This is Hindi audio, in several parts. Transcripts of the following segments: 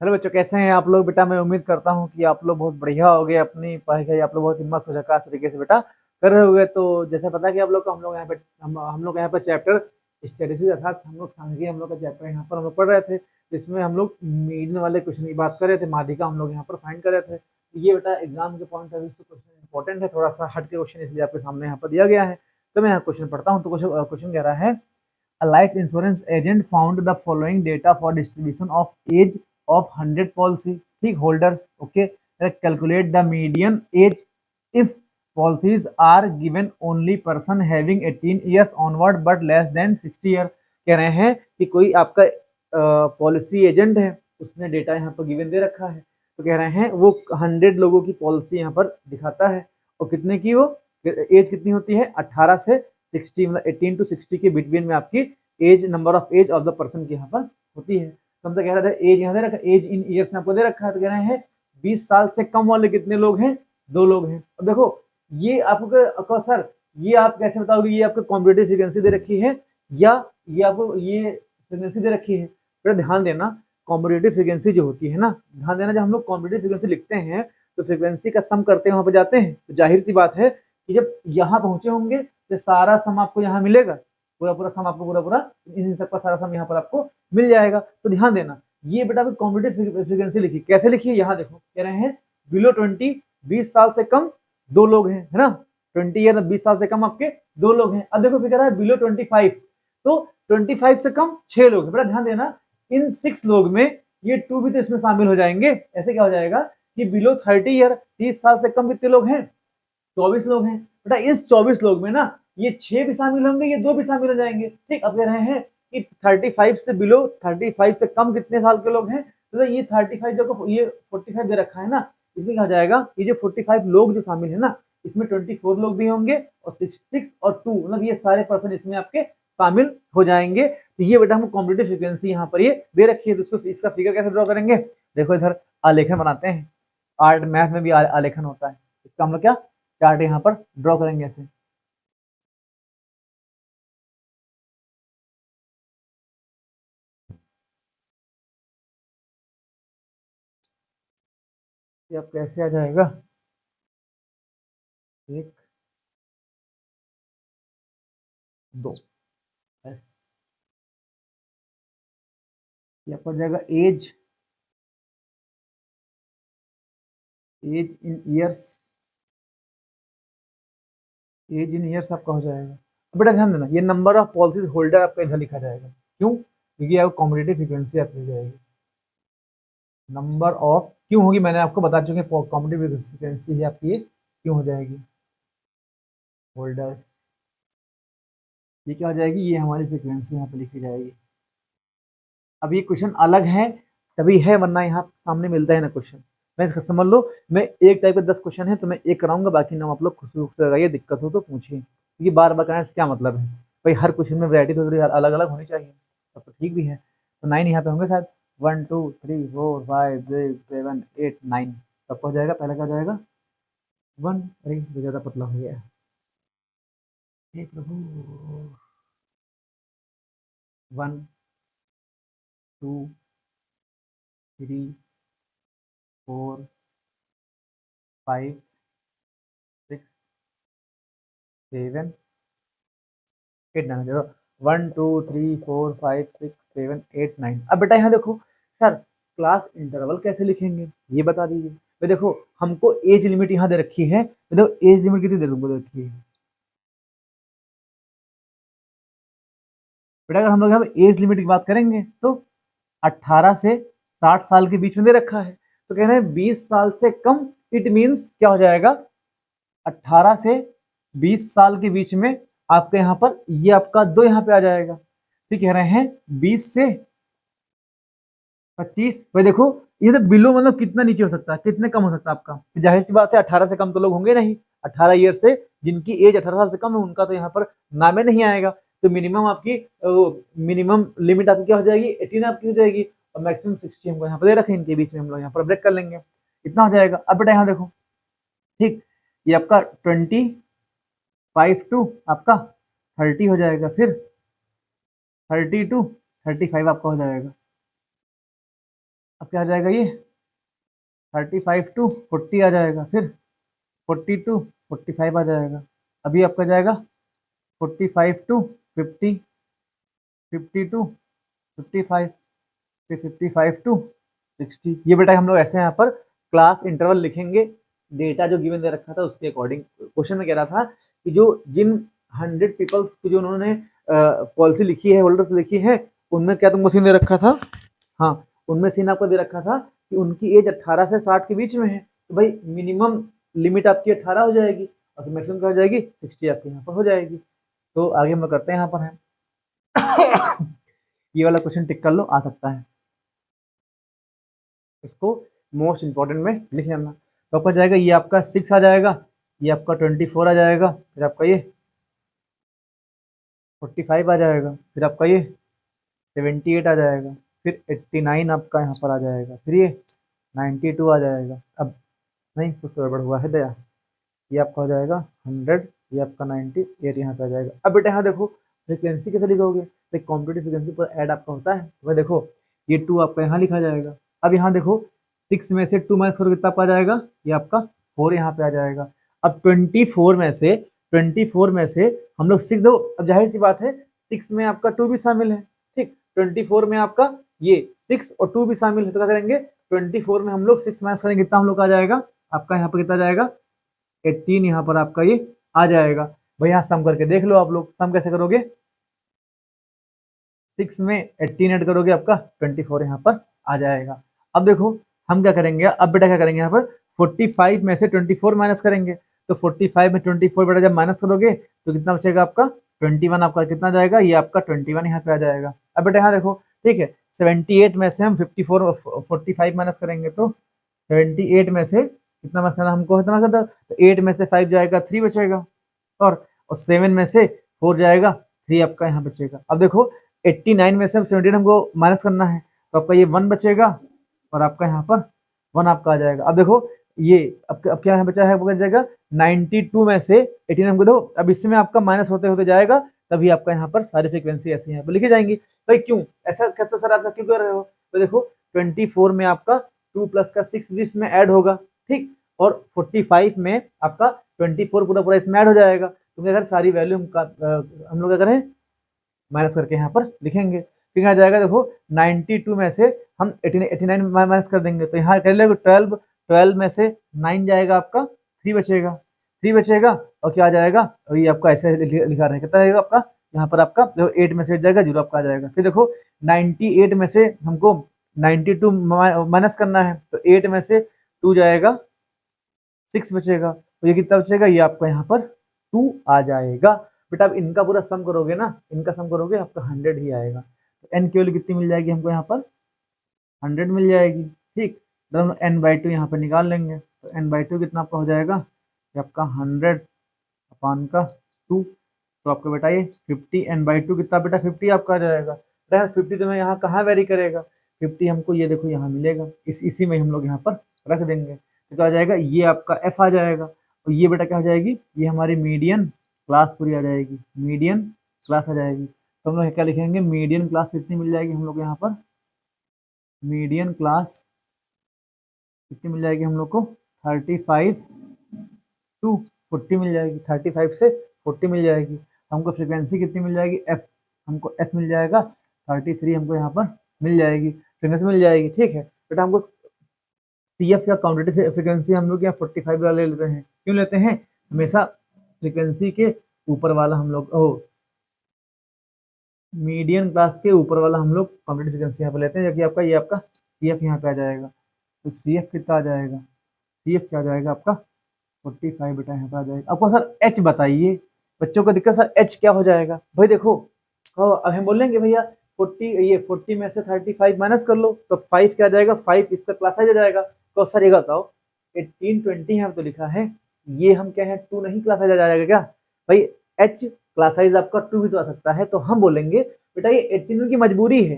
हेलो बच्चों, कैसे हैं आप लोग? बेटा मैं उम्मीद करता हूँ कि आप लोग बहुत बढ़िया हो गए। अपनी पढ़ाई आप लोग बहुत हिम्मत से झकास तरीके से बेटा कर रहे होंगे। तो जैसे पता है कि आप लोग को हम लोग यहाँ पे हम लोग यहाँ पे चैप्टर स्टैटिस्टिक्स अर्थात हम लोग सांख्यिकी हम लोग का चैप्टर यहाँ पर हम लोग पढ़ रहे थे, जिसमें हम लोग मीडियन वाले क्वेश्चन की बात कर रहे थे, माध्यिका हम लोग यहाँ पर फाइंड कर रहे थे। तो ये बेटा एग्जाम के पॉइंट ऑफ व्यू से क्वेश्चन इंपॉर्टेंट है, थोड़ा सा हट के क्वेश्चन, इसलिए आपके सामने यहाँ पर दिया गया है। तो मैं यहाँ क्वेश्चन पढ़ता हूँ। तो क्वेश्चन कह रहा है, a life insurance agent found the following data for distribution of age of 100 policy ठीक holders. Okay, calculate the median age if policies are given only person having 18 years onward but less than 60 year। कह रहे हैं कि कोई आपका पॉलिसी एजेंट है, उसने डेटा यहाँ पर गिवन दे रखा है। तो कह रहे हैं वो 100 लोगों की पॉलिसी यहाँ पर दिखाता है, और कितने की वो एज कितनी होती है, 18 से 60, मतलब 18 टू 60 के बिटवीन में आपकी age, number of age of the person की यहाँ पर होती है। तो हम तो कह रहे थे एज यहाँ दे रखा है, एज इन ईयर्स में आपको दे रखा है। तो कह रहे हैं 20 साल से कम वाले कितने लोग हैं, 2 लोग हैं। अब देखो ये आपको सर ये आप कैसे बताओगे, ये आपको कॉम्पिटेटिव फ्रीक्वेंसी दे रखी है या ये आपको ये फ्रीक्वेंसी दे रखी है? फिर ध्यान देना, कॉम्पिटेटिव फ्रीक्वेंसी जो होती है ना, ध्यान देना, जब हम लोग कॉम्पिटेटिव फ्रीक्वेंसी लिखते हैं तो फ्रीक्वेंसी का सम करते हैं, वहां पर जाते हैं, तो जाहिर सी बात है कि जब यहाँ पहुंचे होंगे तो सारा सम आपको यहाँ मिलेगा, पूरा पूरा सम आपको पूरा इन सबका सारा सम यहाँ पर आपको मिल जाएगा। तो ध्यान देना, ये बेटा कॉम्पिटेटिव फ्रीक्वेंसी लिखी, कैसे लिखी है यहाँ देखो, कह रहे हैं बिलो 20, 20 साल से कम 2 लोग हैं, है ना, 20 ईयर 20 साल से कम आपके 2 लोग हैं। अब देखो फिर कह रहा है बिलो 25, तो 25 से कम 6 लोग हैं। बेटा ध्यान देना, इन 6 लोग में ये 2 भी तो इसमें शामिल हो जाएंगे। ऐसे क्या हो जाएगा कि बिलो 30 ईयर 30 साल से कम कितने लोग हैं, 24 लोग हैं। बेटा इस 24 लोग में ना ये 6 भी शामिल होंगे, ये 2 भी शामिल हो जाएंगे। ठीक, अब कह रहे हैं कि 35 से बिलो 35 से कम कितने साल के लोग हैं, तो ये 35 जो ये 45 दे रखा है ना, इसमें क्या हो जाएगा, ये जो 45 लोग जो शामिल है ना, इसमें 24 लोग भी होंगे और 6 और 2, मतलब ये सारे पर्सन इसमें आपके शामिल हो जाएंगे। तो ये बेटा हम कॉम्पिटेटिव फ्रीक्वेंसी यहाँ पर ये दे रखी है। तो इसको इसका फिगर कैसे ड्रॉ करेंगे, देखो इधर आलेखन बनाते हैं, आर्ट मैथ में भी आलेखन होता है। इसका हम लोग क्या चार्ट यहाँ पर ड्रॉ करेंगे ऐसे। ये अब कैसे आ जाएगा, एक दो, ये आपको जाएगा age, age in years, age in years आपका हो जाएगा। अब बेटा ध्यान देना, ये नंबर ऑफ पॉलिसीज होल्डर आपका इधर लिखा जाएगा, क्यों, क्योंकि आपको कॉम्पिटेटिव फ्रीक्वेंसी आपकी जाएगी। नंबर ऑफ क्यों होगी, मैंने आपको बता चुके हैं, कॉम्पिटेटिव फ्रीक्वेंसी है आपकी, ये क्यों हो जाएगी, होल्डर्स, ये क्या हो जाएगी, ये हमारी फ्रीक्वेंसी यहाँ पे लिखी जाएगी। अब ये क्वेश्चन अलग है तभी है, वरना यहाँ सामने मिलता है ना क्वेश्चन। मैं इसका समझ लो, मैं एक टाइप के 10 क्वेश्चन है तो मैं एक कराऊंगा, बाकी नाम आप लोग खुश से लगाइए, दिक्कत हो तो पूछिए, क्योंकि बार बार कराने से क्या मतलब है भाई, हर क्वेश्चन में वैरायटी तो थोड़ी अलग अलग होनी चाहिए, तब तो ठीक भी है। तो 9 यहाँ पे होंगे शायद, 1 2 3 4 5 6 7 8 9, सबका हो जाएगा। पहला क्या हो जाएगा 1, अरे तो ज़्यादा पतला हो गया, हे प्रभु, 1 2 3 4 5 6 7 8 9 देखो, 1 2 3 4 5 6 7 8 9। अब बेटा यहाँ देखो सर, क्लास इंटरवल कैसे लिखेंगे ये बता दीजिए। तो देखो हमको एज लिमिट यहाँ दे रखी है, तो देखो एज लिमिट कितनी दे रखी है बेटा, अगर हम लोग यहाँ पे एज लिमिट की बात करेंगे तो 18 से 60 साल के बीच में दे रखा है। तो कह रहे हैं 20 साल से कम, इट मीन्स क्या हो जाएगा, 18 से 20 साल के बीच में आपके यहाँ पर ये आपका 2 यहाँ पे आ जाएगा। ठीक कह रहे हैं 20 से 25, भाई देखो ये तो बिलो मतलब कितना नीचे हो सकता है, कितने कम हो सकता है आपका, तो जाहिर सी बात है 18 से कम तो लोग होंगे नहीं, 18 ईयर से जिनकी एज 18 साल से कम है उनका तो यहाँ पर नाम ही नहीं आएगा। तो मिनिमम आपकी मिनिमम लिमिट आपकी क्या हो जाएगी, 18 आपकी हो जाएगी, और मैक्सिमम 60 हमको यहाँ पर दे रखे, इनके बीच में हम लोग यहाँ पर ब्रेक कर लेंगे, इतना हो जाएगा। अब बेटा यहाँ देखो, ठीक, ये आपका 25 टू आपका 30 हो जाएगा, फिर 30 टू 35 आपका हो जाएगा। अब क्या आ जाएगा ये 35 टू 40 आ जाएगा, फिर 40 टू 45 आ जाएगा। अभी आपका जाएगा 45 टू 50, 50 टू 55, फिर 55 टू 60। ये बेटा हम लोग ऐसे यहाँ पर क्लास इंटरवल लिखेंगे, डेटा जो गिवन दे रखा था उसके अकॉर्डिंग। क्वेश्चन में कह रहा था कि जो जिन 100 पीपल्स को जो उन्होंने पॉलिसी लिखी है, होल्डर्स लिखी है, उनमें क्या तुमको सीन दे रखा था? हाँ, उनमें सीन आपको दे रखा था कि उनकी एज 18 से 60 के बीच में है, तो भाई मिनिमम लिमिट आपकी 18 हो जाएगी और मैक्सिमम क्या हो जाएगी 60 आपके यहाँ पर हो जाएगी। तो आगे हम लोग करते हैं यहाँ पर है ये वाला क्वेश्चन टिक कर लो, आ सकता है, इसको मोस्ट इंपॉर्टेंट में लिख लेना। तो आपका जाएगा ये आपका 6 आ जाएगा, ये आपका 24 आ जाएगा, फिर आपका ये 45 आ जाएगा, फिर आपका ये 78 आ जाएगा, फिर 89 आपका यहाँ पर आ जाएगा, फिर ये 92 आ जाएगा। अब नहीं, कुछ तो गड़बड़ हुआ है दया, ये आपका हो जाएगा 100, ये आपका 98 यहाँ पे आ जाएगा। अब बेटा यहाँ देखो फ्रिक्वेंसी कैसे लिखोगे, तो कॉम्पिटेटिव फ्रिक्वेंसी पर ऐड आपका होता है, तो देखो ये 2 आपका यहाँ लिखा जाएगा। अब यहाँ देखो 6 में से 2 माइनस करो कितना आपका आ जाएगा, ये आपका 4 यहाँ पे आ जाएगा। अब 24 में से हम लोग 6 दो, अब जाहिर सी बात है 6 में आपका 2 भी शामिल है, ठीक। 24 में आपका ये 6 और 2 भी शामिल है, तो क्या करेंगे 24 में हम लोग 6 माइनस करेंगे, कितना हम लोग आ जाएगा आपका यहाँ पर कितना जाएगा 18 यहाँ पर आपका ये आ जाएगा। भाई यहाँ सम करके देख लो आप लोग, सम कैसे करोगे, 6 में 18 ऐड करोगे आपका 24 यहाँ पर आ जाएगा। अब देखो हम क्या करेंगे, अब बेटा क्या करेंगे यहाँ पर 45 में से 24 माइनस करेंगे, तो 45 में 24 बेटा जब माइनस करोगे तो कितना बचेगा आपका 21, आपका कितना जाएगा ये आपका 21 यहाँ पे आ जाएगा। अब बेटा यहाँ देखो ठीक है 78 में से हम 45 माइनस करेंगे, तो 78 में से कितना माइनस करना हमको, कितना करता, तो 8 में से 5 जाएगा 3 बचेगा, और 7 में से 4 जाएगा 3 आपका यहाँ बचेगा। अब देखो 89 में से 17 हमको माइनस करना है, तो आपका ये 1 बचेगा और आपका यहाँ पर 1 आपका आ जाएगा। अब देखो ये अब क्या यहाँ बचा है, वो बच जाएगा 92 में से 18 हमको दो, अब इसमें आपका माइनस होते होते जाएगा, तभी आपका यहाँ पर सारी फ्रीक्वेंसी ऐसी यहाँ पर लिखी जाएंगी। भाई क्यों ऐसा कैसे सर, आप क्यों कर रहे हो, तो देखो 24 में आपका 2 प्लस का 6 भी इसमें ऐड होगा, ठीक, और 45 में आपका 24 पूरा पूरा इसमें ऐड हो जाएगा। तो अगर सारी वैल्यू हम लोग क्या करें माइनस करके यहाँ पर लिखेंगे, फिर यहाँ जाएगा देखो 92 में से हम 89 माइनस कर देंगे, तो यहाँ कर लेंगे 12 में से 9 जाएगा आपका 3 बचेगा, 3 बचेगा और क्या आ जाएगा, और ये आपका ऐसे लिखा रहेगा, कितना रहेगा आपका यहाँ पर आपका देखो 8 में से 8 जाएगा 0 आपका आ जाएगा। फिर देखो 98 में से हमको 92 माइनस करना है, तो 8 में से 2 जाएगा 6 बचेगा, तो ये कितना बचेगा, ये आपका यहाँ पर 2 आ जाएगा। बेटा अब इनका पूरा सम करोगे ना, इनका सम करोगे आपका 100 ही आएगा। तो एन की वैल्यू कितनी मिल जाएगी हमको यहाँ पर 100 मिल जाएगी, ठीक। तो हम n/2 यहाँ पर निकाल लेंगे, तो n/2 कितना आपका हो जाएगा, ये आपका 100 अपान का 2, तो आपका बेटा ये 50 n/2 कितना बेटा 50 आपका आ जाएगा। 50 तो मैं यहाँ कहाँ वेरी करेगा, 50 हमको ये देखो यहाँ मिलेगा, इसी में हम लोग यहाँ पर रख देंगे, तो क्या आ जाएगा ये आपका f आ जाएगा, और ये बेटा क्या आ जाएगी, ये हमारी मीडियन क्लास पूरी आ जाएगी, मीडियन क्लास आ जाएगी। तो हम लोग क्या लिखेंगे, मीडियन क्लास कितनी मिल जाएगी हम लोग यहाँ पर, मीडियन क्लास कितनी मिल जाएगी हम लोग को 35 टू 40 मिल जाएगी, 35 से 40 मिल जाएगी। हमको फ्रिक्वेंसी कितनी मिल जाएगी f, हमको f मिल जाएगा 33 हमको यहाँ पर मिल जाएगी, फ्रिक्वेंसी मिल जाएगी, ठीक है। बेटा हमको CF का काउंटेटिव फ्रिक्वेंसी हम लोग यहाँ 45 वाला ले लेते हैं, क्यों लेते हैं, हमेशा फ्रिक्वेंसी के ऊपर वाला हम लोग मीडियन क्लास के ऊपर वाला हम लोग काउंटेटिव फ्रिक्वेंसी यहाँ पर लेते हैं, जबकि आपका ये आपका CF यहाँ पे आ जाएगा। तो CF कितना आ जाएगा, CF क्या आ जाएगा आपका 45 बेटा यहाँ पे आ जाएगा। आपको सर H बताइए, बच्चों को दिक्कत सर H क्या हो जाएगा, भाई देखो अब हम बोलेंगे भैया 40 में से 35 माइनस कर लो, तो 5 क्या आ जाएगा, 5 इसका क्लास आ जाएगा। तो सर ये बताओ 18 20 यहाँ तो लिखा है, ये हम क्या है 2 नहीं क्लास आ जाएगा क्या, भाई H क्लास साइज आपका 2 भी तो आ सकता है। तो हम बोलेंगे बेटा ये 18 की मजबूरी है,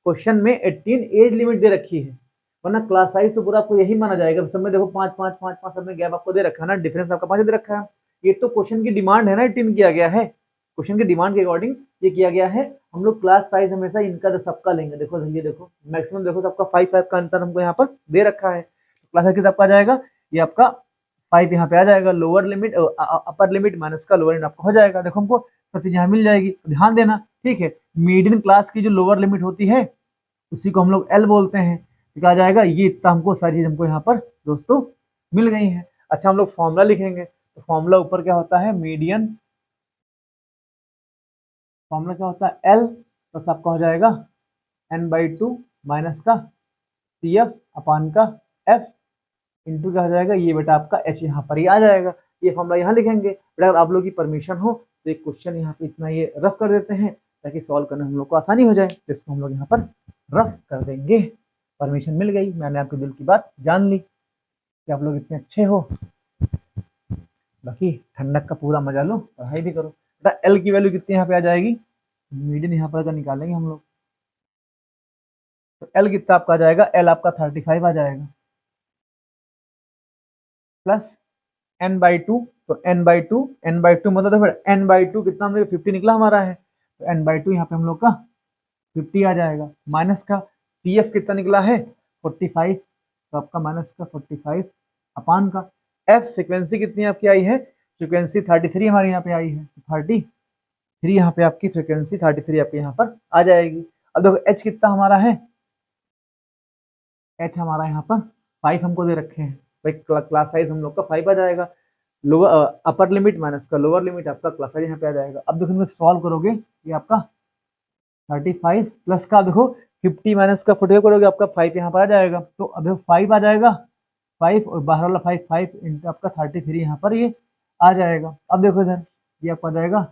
क्वेश्चन में 18 एज लिमिट दे रखी है, वरना क्लास साइज तो पूरा आपको यही माना जाएगा। सब में देखो 5 5 5 5 सब में गैप आपको दे रखा है ना, डिफरेंस आपका 5 दे रखा है, ये तो क्वेश्चन की डिमांड है ना 18 किया गया है, क्वेश्चन की डिमांड के अकॉर्डिंग ये किया गया है। हम लोग क्लास साइज हमेशा इनका जो सबका लेंगे, देखो ये देखो मैक्सिमम देखो सबका 5 का अंतर हमको यहाँ पर दे रखा है। क्लास साइज सबका आ जाएगा, ये आपका 5 यहाँ पे आ जाएगा, lower limit upper limit minus का लोअर लिमिट आपका हो जाएगा। देखो हमको सब चीज यहाँ मिल जाएगी, ध्यान देना, ठीक है। मीडियन क्लास की जो लोअर लिमिट होती है उसी को हम लोग एल बोलते हैं। क्या आ जाएगा, ये इतना हमको सारी चीज हमको यहाँ पर दोस्तों मिल गई है। अच्छा, हम लोग फॉर्मूला लिखेंगे, तो फॉर्मूला ऊपर क्या होता है, मीडियन फॉर्मूला क्या होता है, एल बस आपका हो जाएगा n/2 माइनस का सी एफ अपान का एफ इंटू क्या हो जाएगा, ये बेटा आपका एच यहाँ पर ही आ जाएगा। ये फॉर्मूला यहाँ लिखेंगे बेटा। अगर आप लोग की परमिशन हो तो एक क्वेश्चन यहाँ पे इतना ये रफ कर देते हैं ताकि सॉल्व करने हम लोग को आसानी हो जाए, तो इसको हम लोग यहाँ पर रफ कर देंगे। परमिशन मिल गई, मैंने आपके दिल की बात जान ली कि आप लोग इतने अच्छे हो। बाकी ठंडक का पूरा मजा लो, पढ़ाई भी करो बेटा। एल की वैल्यू कितनी यहाँ पे आ जाएगी, मीडियन यहाँ पर निकालेंगे हम लोग, तो एल कितना आपका आ जाएगा, एल आपका 35 आ जाएगा प्लस n/2, तो n/2 मतलब फिर n/2 कितना हमने 50 निकला हमारा है, तो n/2 यहाँ पे हम लोग का 50 आ जाएगा, माइनस का सी एफ कितना निकला है 45, तो आपका माइनस का 45 अपान का एफ फ्रिक्वेंसी कितनी आपकी आई है, फ्रिक्वेंसी 33 हमारे यहाँ पे आई है, 33 यहाँ पे आपकी फ्रिक्वेंसी 33 आपके यहाँ पर आ जाएगी। अब देखो एच कितना हमारा है, एच हमारा यहाँ पर 5 हमको दे रखे हैं भाई, क्लास साइज हम लोग का 5 आ जाएगा, लोअर अपर लिमिट माइनस का लोअर लिमिट आपका क्लास साइज यहाँ पे आ जाएगा। अब देखो इनको सॉल्व करोगे, ये आपका 35 प्लस का देखो 50 माइनस का 45 करोगे, आपका 5 यहाँ पर आ जाएगा, तो अब देखो 5 आ जाएगा, 5 और बाहर वाला 5 इंटू आपका 33 यहाँ पर ये आ जाएगा। अब देखो इधर ये आपका आ जाएगा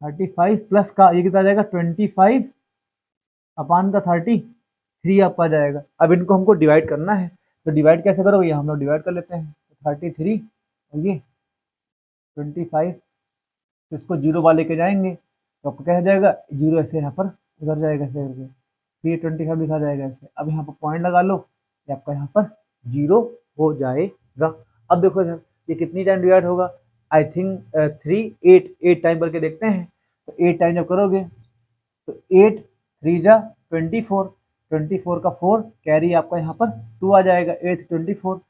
35 प्लस का ये कितना आ जाएगा 25 अपान का 33 आपका आ जाएगा। अब इनको हमको डिवाइड करना है, तो डिवाइड कैसे करोगे, हम लोग डिवाइड कर लेते हैं, 33 और ये 25, तो इसको जीरो वाले के जाएंगे तो आपको क्या हो जाएगा, जीरो ऐसे यहाँ पर उधर जाएगा ऐसे करके, फिर 25 लिखा जाएगा ऐसे। अब यहाँ पर पॉइंट लगा लो, ये आपका यहाँ पर जीरो हो जाएगा। अब देखो इधर ये कितनी टाइम डिवाइड होगा, आई थिंक 8 टाइम करके देखते हैं, तो 8 टाइम जब करोगे तो 8 3 जा 24, 24 का 4 कैरी आपका यहाँ पर 2 आ जाएगा, 8 24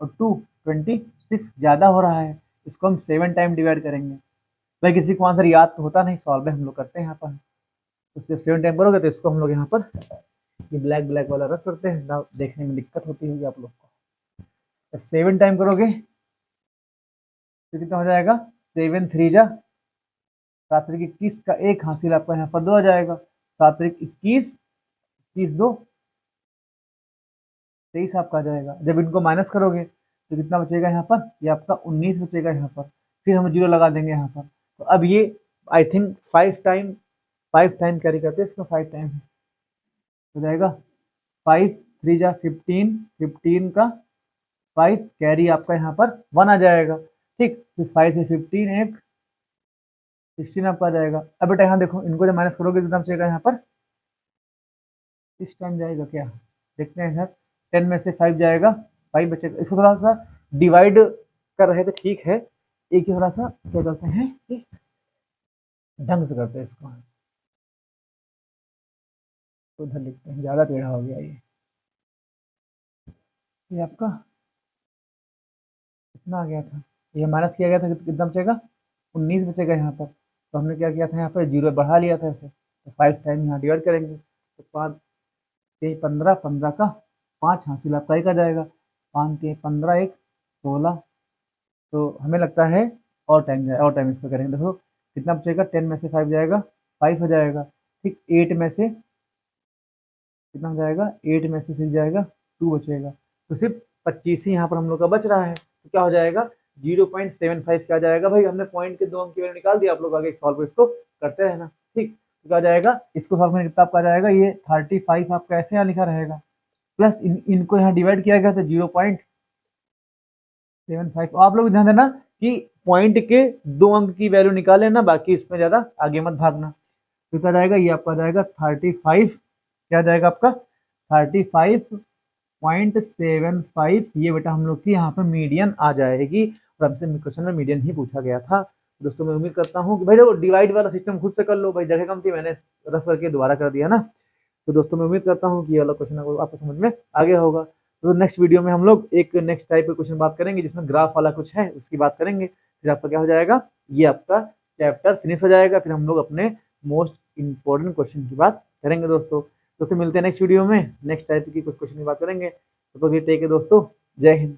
और 2 26 ज़्यादा हो रहा है, इसको हम 7 टाइम डिवाइड करेंगे। भाई किसी को आंसर याद तो होता नहीं, सॉल्व हम लोग करते हैं यहाँ पर, तो सिर्फ 7 टाइम करोगे तो इसको हम लोग यहाँ पर ये ब्लैक वाला रख करते हैं ना, देखने में दिक्कत होती होगी आप लोग को। जब 7 टाइम करोगे तो कितना हो जाएगा, 7 3 जा 7 21 का 1 हासिल आपका यहाँ पर 2 आ जाएगा, 7 21 21 2 23 आपका आ जाएगा। जब इनको माइनस करोगे तो कितना बचेगा यहाँ पर, ये आपका 19 बचेगा यहाँ पर, फिर हम जीरो लगा देंगे यहाँ पर। तो अब ये आई थिंक 5 टाइम कैरी करते हैं, इसमें 5 टाइम हो जाएगा, 5 3 जा 15 का 5 कैरी आपका यहाँ पर 1 आ जाएगा, ठीक। फिर 5 से 15 एक 16 आपका आ जाएगा। अब बेटा यहाँ देखो, इनको जब माइनस करोगे कितना बचेगा यहाँ पर, 6 टाइम जाएगा क्या, देखते हैं इधर, 10 में से 5 जाएगा, 5 बचेगा। इसको थोड़ा सा डिवाइड कर रहे थे, ठीक है, एक ही थोड़ा सा क्या करते हैं कि ढंग से करते हैं इसको, तो उधर लिखते हैं, ज़्यादा टेढ़ा हो गया ये आपका कितना आ गया था, ये माइनस किया गया था, कितना बचेगा 19 बचेगा यहाँ पर। तो हमने क्या किया था, यहाँ पर जीरो बढ़ा लिया था ऐसे, तो 5 टाइम यहाँ डिवाइड करेंगे, तो 5 3 15 15 का 5 हासिल आपका 1 आ जाएगा, 5 3 15 1 16। तो हमें लगता है और टाइम इसको करेंगे, देखो कितना बचेगा, 10 में से 5 जाएगा, 5 हो जाएगा, ठीक। 8 में से कितना हो जाएगा, 8 में से 6 जाएगा, 2 बचेगा, तो सिर्फ 25 ही यहाँ पर हम लोग का बच रहा है, तो क्या हो जाएगा 0.75 क्या जाएगा भाई, हमने पॉइंट के 2 अंक की वैल्यू निकाल दिया। आप लोग आगे सॉल्व इसको करते रहना, ठीक। तो क्या जाएगा, इसको सॉल्व करने कितना आपका जाएगा, ये 35 आपका ऐसे यहाँ लिखा रहेगा, प्लस इनको यहाँ डिवाइड किया गया था 0.75। आप लोग ध्यान देना कि पॉइंट के 2 अंक की वैल्यू निकाले ना, बाकी इसमें ज़्यादा आगे मत भागना। तो क्या जाएगा, ये आपका जाएगा 35, क्या जाएगा आपका 35.75, ये बेटा हम लोग की यहाँ पर मीडियन आ जाएगी, और हमसे क्वेश्चन में मीडियन ही पूछा गया था। दोस्तों मैं उम्मीद करता हूँ कि भाई देखो डिवाइड वाला सिस्टम खुद से कर लो भाई, जगह कम थी मैंने रफ करके दोबारा कर दिया ना। तो दोस्तों मैं उम्मीद करता हूँ कि ये वाला क्वेश्चन आपको समझ में आ गया होगा। तो नेक्स्ट वीडियो में हम लोग एक नेक्स्ट टाइप का क्वेश्चन बात करेंगे जिसमें ग्राफ वाला कुछ है उसकी बात करेंगे। फिर आपका क्या हो जाएगा, ये आपका चैप्टर फिनिश हो जाएगा। फिर हम लोग अपने मोस्ट इंपॉर्टेंट क्वेश्चन की बात करेंगे दोस्तों। दोस्तों मिलते हैं नेक्स्ट वीडियो में, नेक्स्ट टाइप की कुछ क्वेश्चन की बात करेंगे। तो टेक है दोस्तों, जय हिंद।